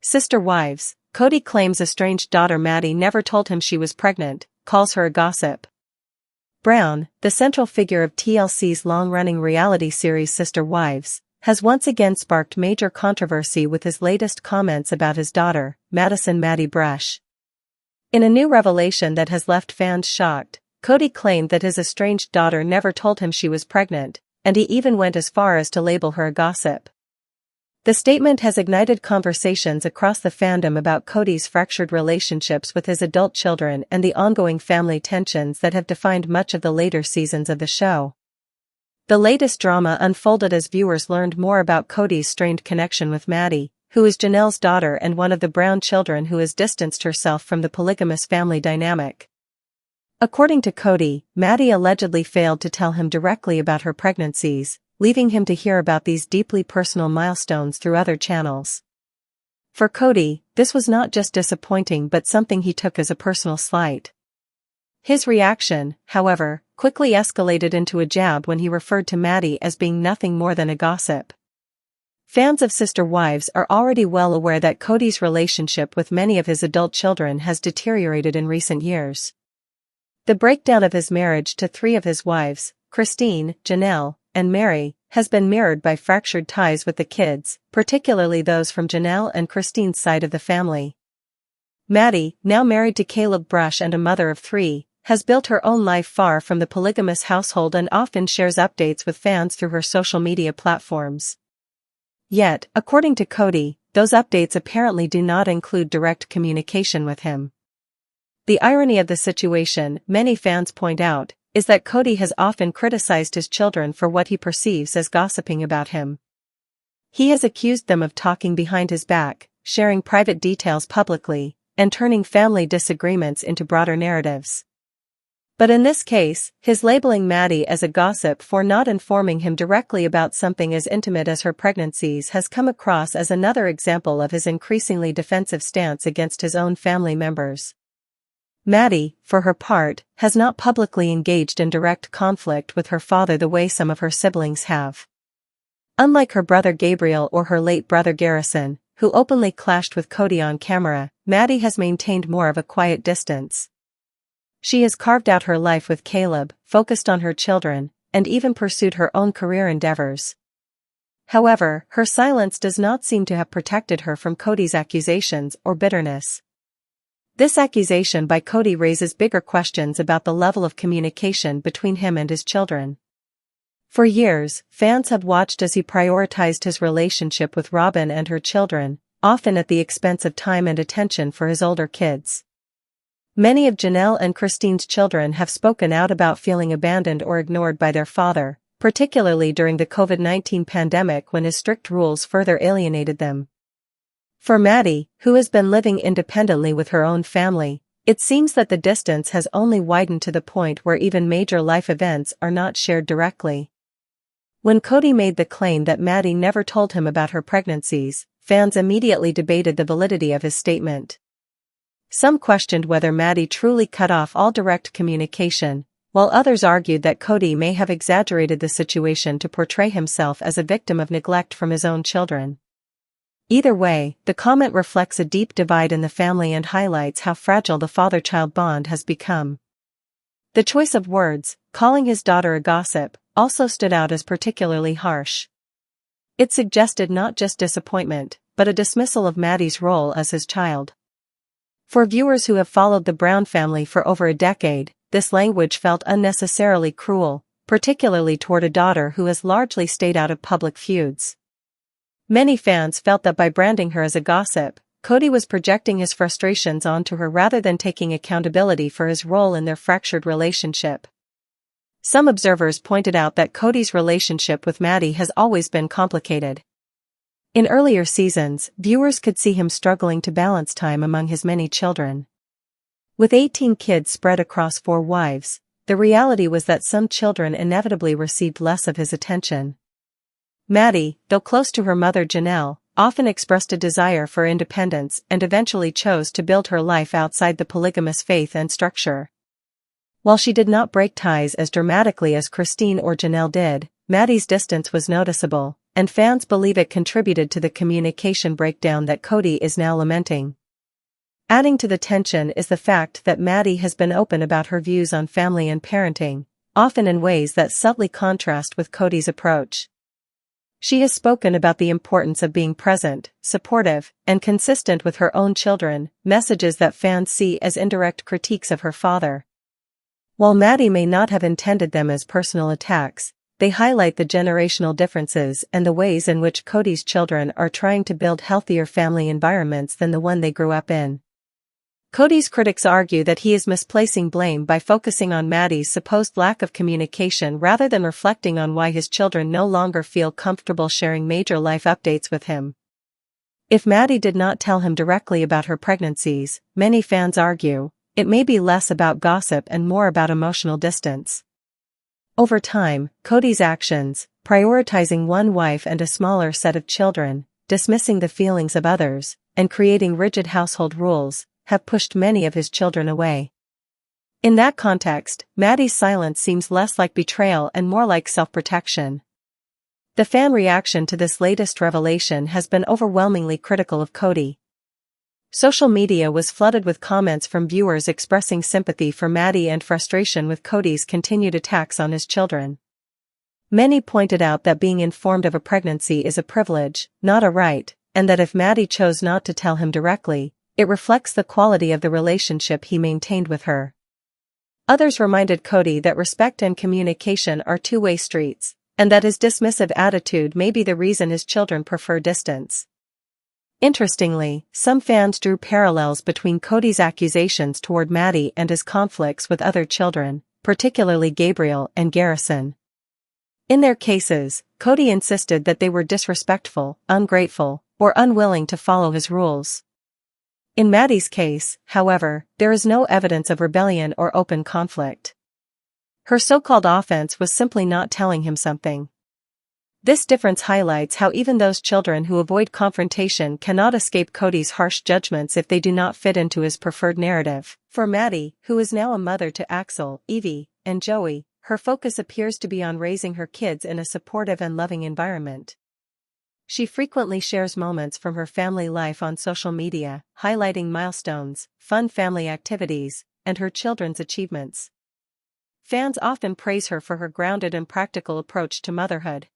Sister wives. Kody claims estranged daughter Maddie never told him she was pregnant, calls her a gossip. Brown, the central figure of TLC's long-running reality series Sister Wives, has once again sparked major controversy with his latest comments about his daughter, Maddie Brush. In a new revelation that has left fans shocked, Kody claimed that his estranged daughter never told him she was pregnant, and he even went as far as to label her a gossip. The statement has ignited conversations across the fandom about Kody's fractured relationships with his adult children and the ongoing family tensions that have defined much of the later seasons of the show. The latest drama unfolded as viewers learned more about Kody's strained connection with Maddie, who is Janelle's daughter and one of the Brown children who has distanced herself from the polygamous family dynamic. According to Kody, Maddie allegedly failed to tell him directly about her pregnancies, leaving him to hear about these deeply personal milestones through other channels. For Kody, this was not just disappointing but something he took as a personal slight. His reaction, however, quickly escalated into a jab when he referred to Maddie as being nothing more than a gossip. Fans of Sister Wives are already well aware that Kody's relationship with many of his adult children has deteriorated in recent years. The breakdown of his marriage to three of his wives, Christine, Janelle, and Mary, has been mirrored by fractured ties with the kids, particularly those from Janelle and Christine's side of the family. Maddie, now married to Caleb Brush and a mother of three, has built her own life far from the polygamous household and often shares updates with fans through her social media platforms. Yet, according to Kody, those updates apparently do not include direct communication with him. The irony of the situation, many fans point out, is that Kody has often criticized his children for what he perceives as gossiping about him. He has accused them of talking behind his back, sharing private details publicly, and turning family disagreements into broader narratives. But in this case, his labeling Maddie as a gossip for not informing him directly about something as intimate as her pregnancies has come across as another example of his increasingly defensive stance against his own family members. Maddie, for her part, has not publicly engaged in direct conflict with her father the way some of her siblings have. Unlike her brother Gabriel or her late brother Garrison, who openly clashed with Kody on camera, Maddie has maintained more of a quiet distance. She has carved out her life with Caleb, focused on her children, and even pursued her own career endeavors. However, her silence does not seem to have protected her from Kody's accusations or bitterness. This accusation by Kody raises bigger questions about the level of communication between him and his children. For years, fans have watched as he prioritized his relationship with Robyn and her children, often at the expense of time and attention for his older kids. Many of Janelle and Christine's children have spoken out about feeling abandoned or ignored by their father, particularly during the COVID-19 pandemic when his strict rules further alienated them. For Maddie, who has been living independently with her own family, it seems that the distance has only widened to the point where even major life events are not shared directly. When Kody made the claim that Maddie never told him about her pregnancies, fans immediately debated the validity of his statement. Some questioned whether Maddie truly cut off all direct communication, while others argued that Kody may have exaggerated the situation to portray himself as a victim of neglect from his own children. Either way, the comment reflects a deep divide in the family and highlights how fragile the father-child bond has become. The choice of words, calling his daughter a gossip, also stood out as particularly harsh. It suggested not just disappointment, but a dismissal of Maddie's role as his child. For viewers who have followed the Brown family for over a decade, this language felt unnecessarily cruel, particularly toward a daughter who has largely stayed out of public feuds. Many fans felt that by branding her as a gossip, Kody was projecting his frustrations onto her rather than taking accountability for his role in their fractured relationship. Some observers pointed out that Kody's relationship with Maddie has always been complicated. In earlier seasons, viewers could see him struggling to balance time among his many children. With 18 kids spread across 4 wives, the reality was that some children inevitably received less of his attention. Maddie, though close to her mother Janelle, often expressed a desire for independence and eventually chose to build her life outside the polygamous faith and structure. While she did not break ties as dramatically as Christine or Janelle did, Maddie's distance was noticeable, and fans believe it contributed to the communication breakdown that Kody is now lamenting. Adding to the tension is the fact that Maddie has been open about her views on family and parenting, often in ways that subtly contrast with Kody's approach. She has spoken about the importance of being present, supportive, and consistent with her own children, messages that fans see as indirect critiques of her father. While Maddie may not have intended them as personal attacks, they highlight the generational differences and the ways in which Kody's children are trying to build healthier family environments than the one they grew up in. Kody's critics argue that he is misplacing blame by focusing on Maddie's supposed lack of communication rather than reflecting on why his children no longer feel comfortable sharing major life updates with him. If Maddie did not tell him directly about her pregnancies, many fans argue, it may be less about gossip and more about emotional distance. Over time, Kody's actions, prioritizing one wife and a smaller set of children, dismissing the feelings of others, and creating rigid household rules, have pushed many of his children away. In that context, Maddie's silence seems less like betrayal and more like self-protection. The fan reaction to this latest revelation has been overwhelmingly critical of Kody. Social media was flooded with comments from viewers expressing sympathy for Maddie and frustration with Kody's continued attacks on his children. Many pointed out that being informed of a pregnancy is a privilege, not a right, and that if Maddie chose not to tell him directly, it reflects the quality of the relationship he maintained with her. Others reminded Kody that respect and communication are two-way streets, and that his dismissive attitude may be the reason his children prefer distance. Interestingly, some fans drew parallels between Kody's accusations toward Maddie and his conflicts with other children, particularly Gabriel and Garrison. In their cases, Kody insisted that they were disrespectful, ungrateful, or unwilling to follow his rules. In Maddie's case, however, there is no evidence of rebellion or open conflict. Her so-called offense was simply not telling him something. This difference highlights how even those children who avoid confrontation cannot escape Kody's harsh judgments if they do not fit into his preferred narrative. For Maddie, who is now a mother to Axel, Evie, and Joey, her focus appears to be on raising her kids in a supportive and loving environment. She frequently shares moments from her family life on social media, highlighting milestones, fun family activities, and her children's achievements. Fans often praise her for her grounded and practical approach to motherhood.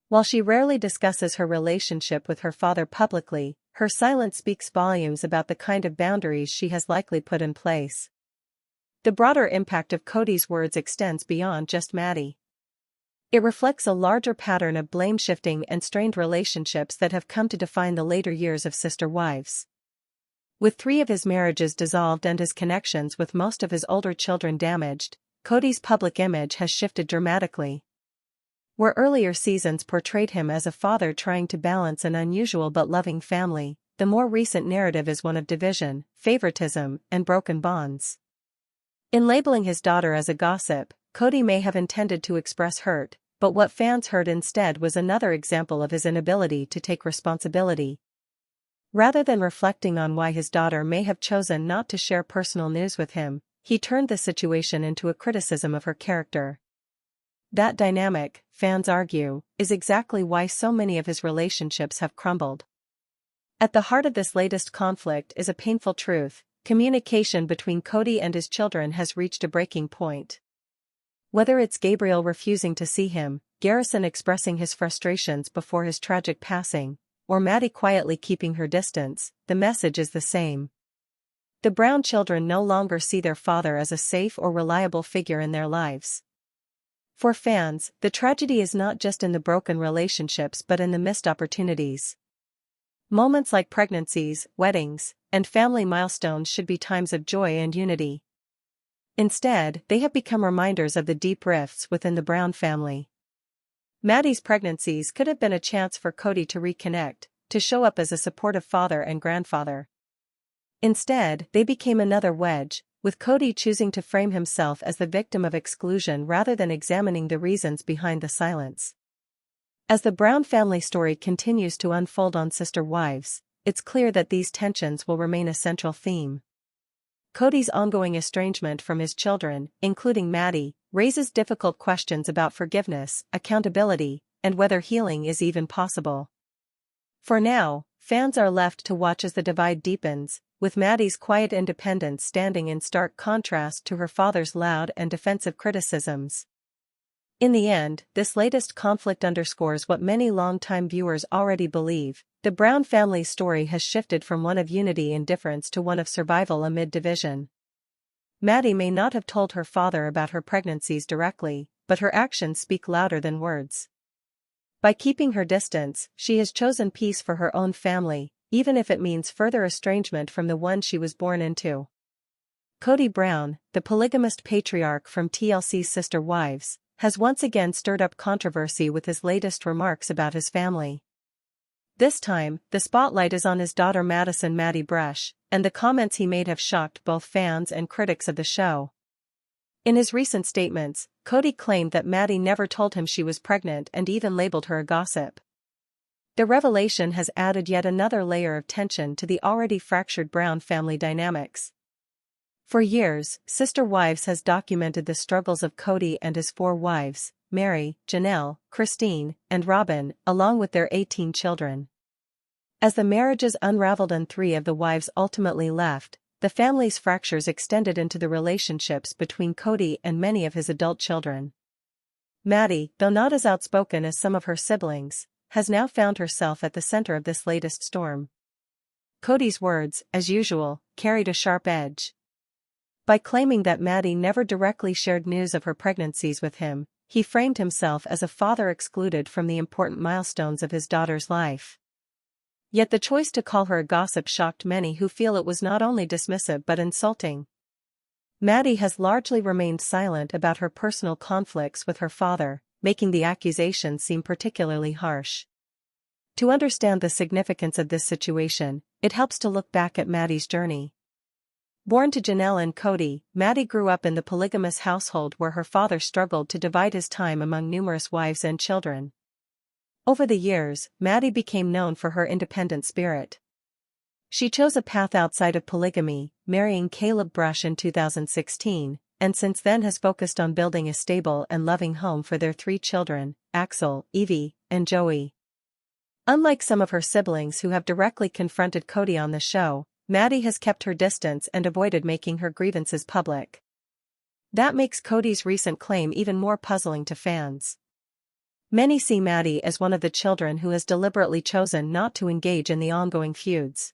While she rarely discusses her relationship with her father publicly, her silence speaks volumes about the kind of boundaries she has likely put in place. The broader impact of Kody's words extends beyond just Maddie. It reflects a larger pattern of blame-shifting and strained relationships that have come to define the later years of Sister Wives. With 3 of his marriages dissolved and his connections with most of his older children damaged, Kody's public image has shifted dramatically. Where earlier seasons portrayed him as a father trying to balance an unusual but loving family, the more recent narrative is one of division, favoritism, and broken bonds. In labeling his daughter as a gossip, Kody may have intended to express hurt, but what fans heard instead was another example of his inability to take responsibility. Rather than reflecting on why his daughter may have chosen not to share personal news with him, he turned the situation into a criticism of her character. That dynamic, fans argue, is exactly why so many of his relationships have crumbled. At the heart of this latest conflict is a painful truth: communication between Kody and his children has reached a breaking point. Whether it's Gabriel refusing to see him, Garrison expressing his frustrations before his tragic passing, or Maddie quietly keeping her distance, the message is the same. The Brown children no longer see their father as a safe or reliable figure in their lives. For fans, the tragedy is not just in the broken relationships but in the missed opportunities. Moments like pregnancies, weddings, and family milestones should be times of joy and unity. Instead, they have become reminders of the deep rifts within the Brown family. Maddie's pregnancies could have been a chance for Kody to reconnect, to show up as a supportive father and grandfather. Instead, they became another wedge, with Kody choosing to frame himself as the victim of exclusion rather than examining the reasons behind the silence. As the Brown family story continues to unfold on Sister Wives, it's clear that these tensions will remain a central theme. Kody's ongoing estrangement from his children, including Maddie, raises difficult questions about forgiveness, accountability, and whether healing is even possible. For now, fans are left to watch as the divide deepens, with Maddie's quiet independence standing in stark contrast to her father's loud and defensive criticisms. In the end, this latest conflict underscores what many longtime viewers already believe: the Brown family's story has shifted from one of unity and difference to one of survival amid division. Maddie may not have told her father about her pregnancies directly, but her actions speak louder than words. By keeping her distance, she has chosen peace for her own family, even if it means further estrangement from the one she was born into. Kody Brown, the polygamist patriarch from TLC's Sister Wives, has once again stirred up controversy with his latest remarks about his family. This time, the spotlight is on his daughter Madison Maddie Brush, and the comments he made have shocked both fans and critics of the show. In his recent statements, Kody claimed that Maddie never told him she was pregnant and even labeled her a gossip. The revelation has added yet another layer of tension to the already fractured Brown family dynamics. For years, Sister Wives has documented the struggles of Kody and his 4 wives, Mary, Janelle, Christine, and Robin, along with their 18 children. As the marriages unraveled and 3 of the wives ultimately left, the family's fractures extended into the relationships between Kody and many of his adult children. Maddie, though not as outspoken as some of her siblings, has now found herself at the center of this latest storm. Kody's words, as usual, carried a sharp edge. By claiming that Maddie never directly shared news of her pregnancies with him, he framed himself as a father excluded from the important milestones of his daughter's life. Yet the choice to call her a gossip shocked many who feel it was not only dismissive but insulting. Maddie has largely remained silent about her personal conflicts with her father, making the accusation seem particularly harsh. To understand the significance of this situation, it helps to look back at Maddie's journey. Born to Janelle and Kody, Maddie grew up in the polygamous household where her father struggled to divide his time among numerous wives and children. Over the years, Maddie became known for her independent spirit. She chose a path outside of polygamy, marrying Caleb Brush in 2016, and since then has focused on building a stable and loving home for their 3 children, Axel, Evie, and Joey. Unlike some of her siblings who have directly confronted Kody on the show, Maddie has kept her distance and avoided making her grievances public. That makes Kody's recent claim even more puzzling to fans. Many see Maddie as one of the children who has deliberately chosen not to engage in the ongoing feuds.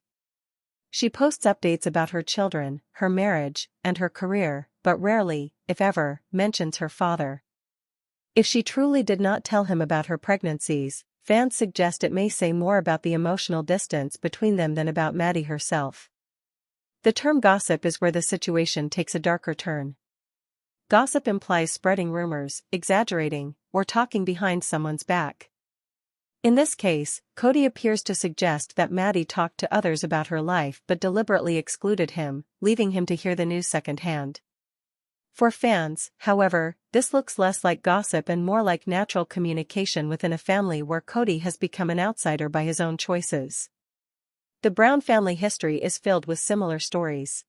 She posts updates about her children, her marriage, and her career, but rarely, if ever, mentions her father. If she truly did not tell him about her pregnancies, fans suggest it may say more about the emotional distance between them than about Maddie herself. The term gossip is where the situation takes a darker turn. Gossip implies spreading rumors, exaggerating, or talking behind someone's back. In this case, Kody appears to suggest that Maddie talked to others about her life but deliberately excluded him, leaving him to hear the news secondhand. For fans, however, this looks less like gossip and more like natural communication within a family where Kody has become an outsider by his own choices. The Brown family history is filled with similar stories.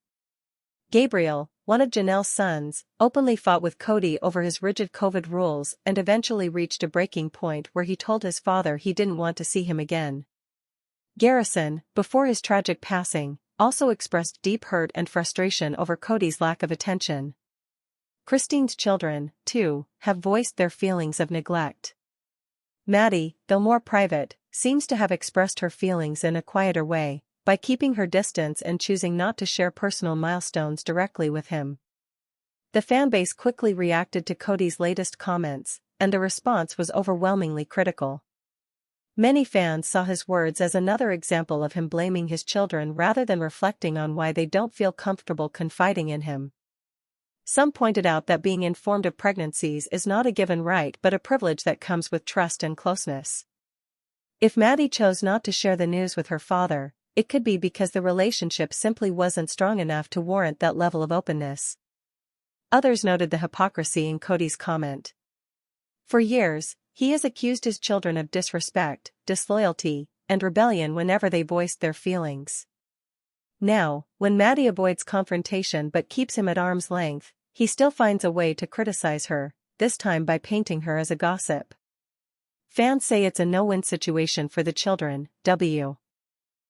Gabriel, one of Janelle's sons, openly fought with Kody over his rigid COVID rules and eventually reached a breaking point where he told his father he didn't want to see him again. Garrison, before his tragic passing, also expressed deep hurt and frustration over Kody's lack of attention. Christine's children, too, have voiced their feelings of neglect. Maddie, though more private, seems to have expressed her feelings in a quieter way, by keeping her distance and choosing not to share personal milestones directly with him. The fanbase quickly reacted to Kody's latest comments, and the response was overwhelmingly critical. Many fans saw his words as another example of him blaming his children rather than reflecting on why they don't feel comfortable confiding in him. Some pointed out that being informed of pregnancies is not a given right but a privilege that comes with trust and closeness. If Maddie chose not to share the news with her father, it could be because the relationship simply wasn't strong enough to warrant that level of openness. Others noted the hypocrisy in Kody's comment. For years, he has accused his children of disrespect, disloyalty, and rebellion whenever they voiced their feelings. Now, when Maddie avoids confrontation but keeps him at arm's length, he still finds a way to criticize her, this time by painting her as a gossip. Fans say it's a no-win situation for the children.